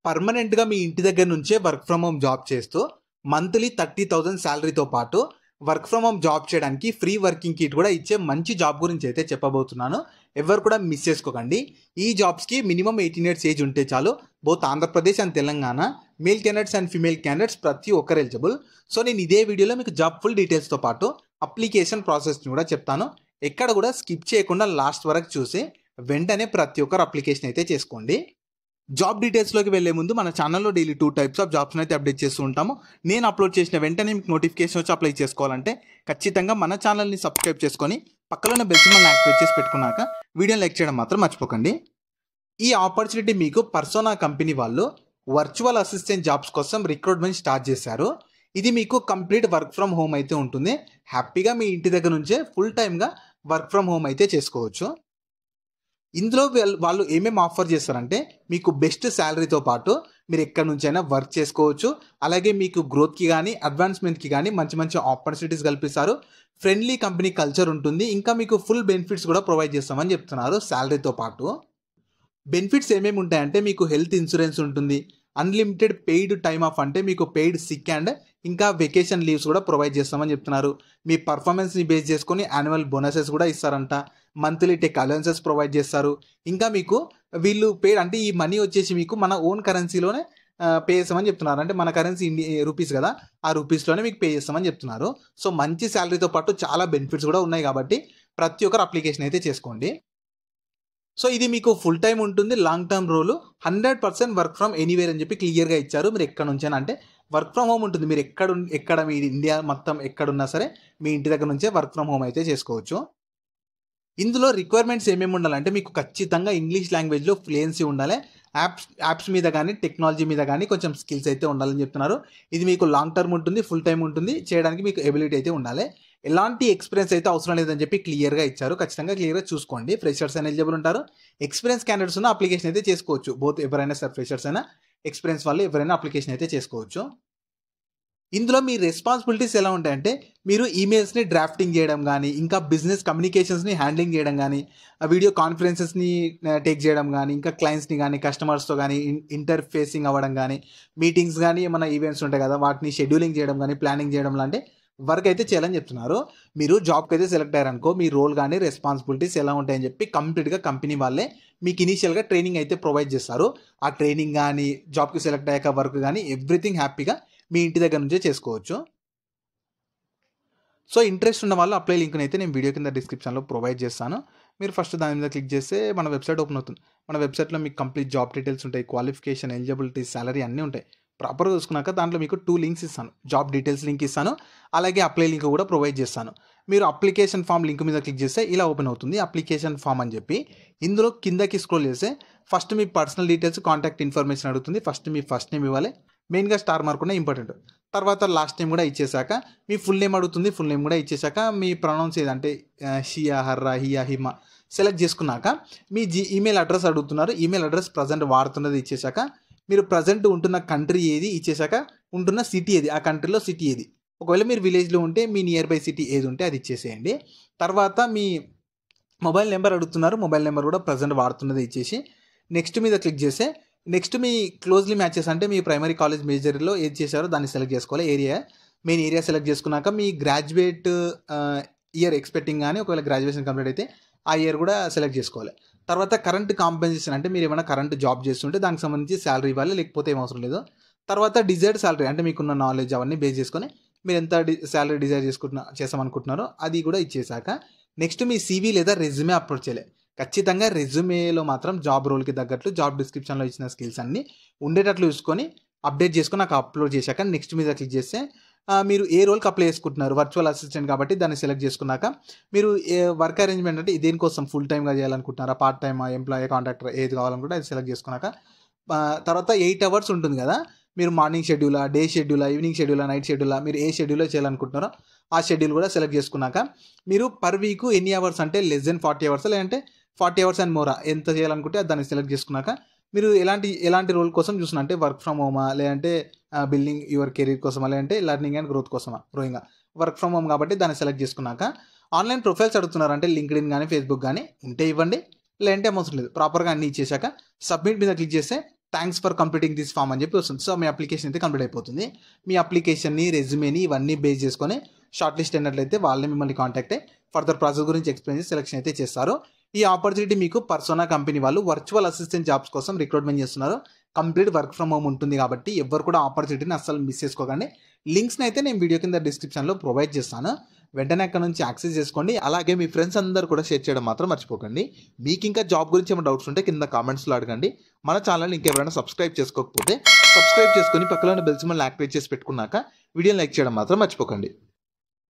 పర్మనెంట్‌గా మీ ఇంటి దగ్గర నుంచే వర్క్ ఫ్రమ్ హోమ్ జాబ్ చేస్తూ మంత్లీ 30,000 సాలరీతో పాటు వర్క్ ఫ్రమ్ హోమ్ జాబ్ చేయడానికి ఫ్రీ వర్కింగ్ కిట్ కూడా ఇచ్చే మంచి జాబ్ గురించి అయితే చెప్పబోతున్నాను. ఎవరు కూడా మిస్ చేసుకోకండి. ఈ జాబ్స్‌కి మినిమమ్ 18 ఇయర్స్ ఏజ్ ఉంటే చాలు. Both Andhra Pradesh and Telangana male candidates and female candidates ప్రతి ఒక్కరు ఎలిజిబుల్. సో నేను ఇదే వీడియోలో మీకు జాబ్ ఫుల్ డీటెయిల్స్‌తో పాటు అప్లికేషన్ ప్రాసెస్‌ని కూడా చెప్తాను. ఎక్కడ కూడా స్కిప్ చేయకుండా లాస్ట్ వరకు చూసి వెంటనే ప్రతి ఒక్కరు అప్లికేషన్ అయితే చేసుకోండి. జాబ్ డీటెయిల్స్లోకి వెళ్లే ముందు మన ఛానల్లో డైలీ 2 టైప్స్ ఆఫ్ జాబ్స్ని అయితే అప్డేట్ చేస్తూ ఉంటాము. నేను అప్లోడ్ చేసిన వెంటనే మీకు నోటిఫికేషన్ వచ్చి అప్లై చేసుకోవాలంటే ఖచ్చితంగా మన ఛానల్ని సబ్స్క్రైబ్ చేసుకొని పక్కన బెల్ సింబల్ని యాక్టివేట్ చేసి పెట్టుకున్నాక వీడియోని లైక్ చేయడం మాత్రం మర్చిపోకండి. ఈ ఆపర్చునిటీ మీకు పర్సోనా కంపెనీ వాళ్ళు వర్చువల్ అసిస్టెంట్ జాబ్స్ కోసం రిక్రూట్మెంట్ స్టార్ట్ చేశారు. ఇది మీకు కంప్లీట్ వర్క్ ఫ్రమ్ హోమ్ అయితే ఉంటుంది. హ్యాపీగా మీ ఇంటి దగ్గర నుంచే ఫుల్ టైమ్గా వర్క్ ఫ్రమ్ హోమ్ అయితే చేసుకోవచ్చు. ఇందులో వాళ్ళు ఏమేమి ఆఫర్ చేస్తారంటే మీకు బెస్ట్ శాలరీతో పాటు మీరు ఎక్కడి నుంచైనా వర్క్ చేసుకోవచ్చు. అలాగే మీకు గ్రోత్కి కానీ అడ్వాన్స్మెంట్కి కానీ మంచి మంచి ఆపర్చునిటీస్ కల్పిస్తారు. ఫ్రెండ్లీ కంపెనీ కల్చర్ ఉంటుంది. ఇంకా మీకు ఫుల్ బెనిఫిట్స్ కూడా ప్రొవైడ్ చేస్తామని చెప్తున్నారు. శాలరీతో పాటు బెనిఫిట్స్ ఏమేమి ఉంటాయంటే మీకు హెల్త్ ఇన్సూరెన్స్ ఉంటుంది. అన్లిమిటెడ్ పెయిడ్ టైమ్ ఆఫ్ అంటే మీకు పెయిడ్ సిక్ అండ్ ఇంకా వెకేషన్ లీవ్స్ కూడా ప్రొవైడ్ చేస్తామని చెప్తున్నారు. మీ పర్ఫార్మెన్స్ని బేస్ చేసుకొని యాన్యువల్ బోనసెస్ కూడా ఇస్తారంట. మంత్లీ టెక్ అలవెన్సెస్ ప్రొవైడ్ చేస్తారు. ఇంకా మీకు వీళ్ళు పెయిడ్ అంటే ఈ మనీ వచ్చేసి మీకు మన ఓన్ కరెన్సీలోనే పే చేస్తామని చెప్తున్నారు. అంటే మన కరెన్సీ రూపీస్ కదా, ఆ రూపీస్లోనే మీకు పే చేస్తామని చెప్తున్నారు. సో మంచి శాలరీతో పాటు చాలా బెనిఫిట్స్ కూడా ఉన్నాయి కాబట్టి ప్రతి ఒక్కరు అప్లికేషన్ అయితే చేసుకోండి. సో ఇది మీకు ఫుల్ టైం ఉంటుంది. Long term role 100% work from anywhere అని చెప్పి క్లియర్గా ఇచ్చారు. మీరు ఎక్కడ నుంచైనా అంటే వర్క్ ఫ్రమ్ హోమ్ ఉంటుంది. మీరు ఎక్కడ మీ ఇండియా మొత్తం ఎక్కడున్నా సరే మీ ఇంటి దగ్గర నుంచే వర్క్ ఫ్రమ్ హోమ్ అయితే చేసుకోవచ్చు. ఇందులో రిక్వైర్మెంట్స్ ఏమేమి ఉండాలంటే మీకు ఖచ్చితంగా ఇంగ్లీష్ లాంగ్వేజ్లో ఫ్లూయెన్సీ ఉండాలి. యాప్స్ మీద కానీ టెక్నాలజీ మీద కానీ కొంచెం స్కిల్స్ అయితే ఉండాలని చెప్తున్నారు. ఇది మీకు లాంగ్ టర్మ్ ఉంటుంది, ఫుల్ టైం ఉంటుంది. చేయడానికి మీకు ఎబిలిటీ అయితే ఉండాలి. ఎలాంటి ఎక్స్పీరియన్స్ అయితే అవసరం లేదని చెప్పి క్లియర్గా ఇచ్చారు. ఖచ్చితంగా క్లియర్గా చూసుకోండి. ఫ్రెషర్స్ అయినా ఎలిజిబుల్ ఉంటారు. ఎక్స్పీరియన్స్ క్యాండిడేట్స్ ఉన్న అప్లికేషన్ అయితే చేసుకోవచ్చు. బోత్ ఎవరైనా సార్ ఫ్రెషర్స్ అయినా ఎక్స్పీరియన్స్ వాళ్ళు ఎవరైనా అప్లికేషన్ అయితే చేసుకోవచ్చు. ఇందులో మీ రెస్పాన్సిబిలిటీస్ ఎలా ఉంటాయంటే మీరు ఈమెయిల్స్ని డ్రాఫ్టింగ్ చేయడం కానీ, ఇంకా బిజినెస్ కమ్యూనికేషన్స్ని హ్యాండ్లింగ్ చేయడం కానీ, వీడియో కాన్ఫరెన్సెస్ని టేక్ చేయడం కానీ, ఇంకా క్లయింట్స్ని కానీ కస్టమర్స్తో కానీ ఇంటర్ఫేసింగ్ అవ్వడం కానీ, మీటింగ్స్ కానీ ఏమైనా ఈవెంట్స్ ఉంటాయి కదా వాటిని షెడ్యూలింగ్ చేయడం కానీ, ప్లానింగ్ చేయడం లాంటి వర్క్ అయితే చేయాలని చెప్తున్నారు. మీరు జాబ్కి అయితే సెలెక్ట్ అయ్యారనుకో మీ రోల్ కానీ రెస్పాన్సిబిలిటీస్ ఎలా ఉంటాయని చెప్పి కంప్లీట్గా కంపెనీ వాళ్ళే మీకు ఇనీషియల్గా ట్రైనింగ్ అయితే ప్రొవైడ్ చేస్తారు. ఆ ట్రైనింగ్ కానీ జాబ్కి సెలెక్ట్ అయ్యాక వర్క్ కానీ ఎవ్రీథింగ్ హ్యాపీగా మీ ఇంటి దగ్గర నుంచే చేసుకోవచ్చు. సో ఇంట్రెస్ట్ ఉన్న వాళ్ళు అప్లై లింక్ని అయితే నేను వీడియో కింద డిస్క్రిప్షన్లో ప్రొవైడ్ చేస్తాను. మీరు ఫస్ట్ దాని మీద క్లిక్ చేస్తే మన వెబ్సైట్ ఓపెన్ అవుతుంది. మన వెబ్సైట్లో మీకు కంప్లీట్ జాబ్ డీటెయిల్స్ ఉంటాయి. క్వాలిఫికేషన్, ఎలిజిబిలిటీ, సాలరీ అన్నీ ఉంటాయి. ప్రాపర్గా చూసుకున్నాక దాంట్లో మీకు 2 లింక్స్ ఇస్తాను. జాబ్ డీటెయిల్స్ లింక్ ఇస్తాను, అలాగే అప్లై లింక్ కూడా ప్రొవైడ్ చేస్తాను. మీరు అప్లికేషన్ ఫామ్ లింక్ మీద క్లిక్ చేస్తే ఇలా ఓపెన్ అవుతుంది. అప్లికేషన్ ఫామ్ అని చెప్పి ఇందులో కిందకి స్క్రోల్ చేస్తే ఫస్ట్ మీ పర్సనల్ డీటెయిల్స్, కాంటాక్ట్ ఇన్ఫర్మేషన్ అడుగుతుంది. ఫస్ట్ మీ ఫస్ట్ నేమ్ ఇవ్వాలి. మెయిన్గా స్టార్ మార్క్ కూడా ఇంపార్టెంట్. తర్వాత లాస్ట్ నేమ్ కూడా ఇచ్చేసాక మీ ఫుల్ నేమ్ అడుగుతుంది. ఫుల్ నేమ్ కూడా ఇచ్చేసాక మీ ప్రొనౌన్స్ ఏదంటే షియా, హర్రా, హియా, హిమా సెలెక్ట్ చేసుకున్నాక మీ ఈమెయిల్ అడ్రస్ అడుగుతున్నారు. ఈమెయిల్ అడ్రస్ ప్రజెంట్ వాడుతున్నది ఇచ్చేసాక మీరు ప్రజెంట్ ఉంటున్న కంట్రీ ఏది ఇచ్చేసాక ఉంటున్న సిటీ ఏది, ఆ కంట్రీలో సిటీ ఏది. ఒకవేళ మీరు విలేజ్లో ఉంటే మీ నియర్ బై సిటీ ఏది ఉంటే అది ఇచ్చేసేయండి. తర్వాత మీ మొబైల్ నెంబర్ అడుగుతున్నారు. మొబైల్ నెంబర్ కూడా ప్రజెంట్ వాడుతున్నది ఇచ్చేసి నెక్స్ట్ మీద క్లిక్ చేస్తే నెక్స్ట్ మీ క్లోజ్లీ మ్యాచెస్ అంటే మీ ప్రైమరీ కాలేజ్ మేజర్లో ఏది చేశారో దాన్ని సెలెక్ట్ చేసుకోవాలి. మెయిన్ ఏరియా సెలెక్ట్ చేసుకున్నాక మీ గ్రాడ్యుయేట్ ఇయర్ ఎక్స్పెక్టింగ్ కానీ ఒకవేళ గ్రాడ్యుయేషన్ కంప్లీట్ అయితే ఆ ఇయర్ కూడా సెలెక్ట్ చేసుకోవాలి. తర్వాత కరెంట్ కాంపెన్సేషన్ అంటే మీరు ఏమైనా కరెంట్ జాబ్ చేస్తుంటే దానికి సంబంధించి శాలరీ ఇవ్వాలి, లేకపోతే ఏం అవసరం లేదు. తర్వాత డిజైర్డ్ శాలరీ అంటే మీకున్న నాలెడ్జ్ అవన్నీ బేస్ చేసుకొని మీరు ఎంత శాలరీ డిజైర్ చేస్తామనుకుంటున్నారో అది కూడా ఇచ్చేసాక నెక్స్ట్ మీ CV లేదా రెజ్యూమే అప్లోడ్ చేయాలి. ఖచ్చితంగా రెజ్యూమేలో మాత్రం జాబ్ రోల్కి తగ్గట్లు జాబ్ డిస్క్రిప్షన్లో ఇచ్చిన స్కిల్స్ అన్నీ ఉండేటట్లు చూసుకొని అప్డేట్ చేసుకొని నాకు అప్లోడ్ చేశాక నెక్స్ట్ మీద క్లిక్ చేస్తే మీరు ఏ రోల్కి అప్లై చేసుకుంటున్నారు. వర్చువల్ అసిస్టెంట్ కాబట్టి దాన్ని సెలెక్ట్ చేసుకున్నాక మీరు వర్క్ అరేంజ్మెంట్ అంటే దేనికోసం ఫుల్ టైమ్గా చేయాలనుకుంటున్నారా, పార్ట్ టైమ్, ఎంప్లాయీ, కాంట్రాక్టర్ ఏది కావాలనుకుంటే అది సెలెక్ట్ చేసుకున్నాక తర్వాత 8 అవర్స్ ఉంటుంది కదా. మీరు మార్నింగ్ షెడ్యూలా, డే షెడ్యూలా, ఈవినింగ్ షెడ్యూలా, నైట్ షెడ్యూలా, మీరు ఏ షెడ్యూల్లో చేయాలనుకుంటున్నారో ఆ షెడ్యూల్ కూడా సెలెక్ట్ చేసుకున్నాక మీరు పర్ వీక్ ఎన్ని అవర్స్ అంటే లెస్ దెన్ 40 అవర్స్ లేదంటే 40 అవర్స్ అండ్ మోరా ఎంత చేయాలనుకుంటే దాన్ని సెలెక్ట్ చేసుకున్నాక మీరు ఎలాంటి రోల్ కోసం చూస్తున్నా అంటే వర్క్ ఫ్రమ్ హోమా, లేదంటే బిల్డింగ్ యువర్ కెరీర్ కోసమా, లేదంటే లెర్నింగ్ అండ్ గ్రోత్ కోసమా, గ్రోయింగ్ వర్క్ ఫ్రమ్ హోమ్ కాబట్టి దాన్ని సెలెక్ట్ చేసుకున్నాక ఆన్లైన్ ప్రొఫైల్స్ అడుగుతున్నారు. అంటే లింక్డ్ ఇన్ కానీ ఫేస్బుక్ కానీ ఉంటే ఇవ్వండి, లేదంటే అవసరం లేదు. ప్రాపర్గా అన్ని ఇచ్చేసాక సబ్మిట్ మీద క్లిక్ చేస్తే thanks for completing this form అని చెప్పి వస్తుంది. సో మీ అప్లికేషన్ అయితే కంప్లీట్ అయిపోతుంది. మీ అప్లికేషన్ని, రెజ్యూమేని ఇవన్నీ బేస్ చేసుకొని షార్ట్ లిస్ట్ అయినట్లయితే వాళ్ళే మిమ్మల్ని కాంటాక్ట్ అయ్యి ఫర్దర్ ప్రాసెస్ గురించి ఎక్స్ప్లెయిన్ చేసి సెలెక్షన్ అయితే చేస్తారు. ఈ ఆపర్చునిటీ మీకు పర్సోనా కంపెనీ వాళ్ళు వర్చువల్ అసిస్టెంట్ జాబ్స్ కోసం రిక్రూట్మెంట్ చేస్తున్నారు. కంప్లీట్ వర్క్ ఫ్రమ్ హోమ్ ఉంటుంది కాబట్టి ఎవరు కూడా ఆపర్చునిటీని అస్సలు మిస్ చేసుకోకండి. లింక్స్ని అయితే నేను వీడియో కింద డిస్క్రిప్షన్లో ప్రొవైడ్ చేస్తాను. వెంటనే అక్కడ నుంచి యాక్సెస్ చేసుకోండి. అలాగే మీ ఫ్రెండ్స్ అందరూ కూడా షేర్ చేయడం మాత్రం మర్చిపోకండి. మీకు ఇంకా జాబ్ గురించి ఏమైనా డౌట్స్ ఉంటే కింద కామెంట్స్లో అడగండి. మన ఛానల్ని ఇంకెవరైనా సబ్స్క్రైబ్ చేసుకోకపోతే సబ్స్క్రైబ్ చేసుకొని పక్కన బెల్ సింబల్ యాక్టివేట్ చేసి పెట్టుకున్నాక వీడియోని లైక్ చేయడం మాత్రం మర్చిపోకండి.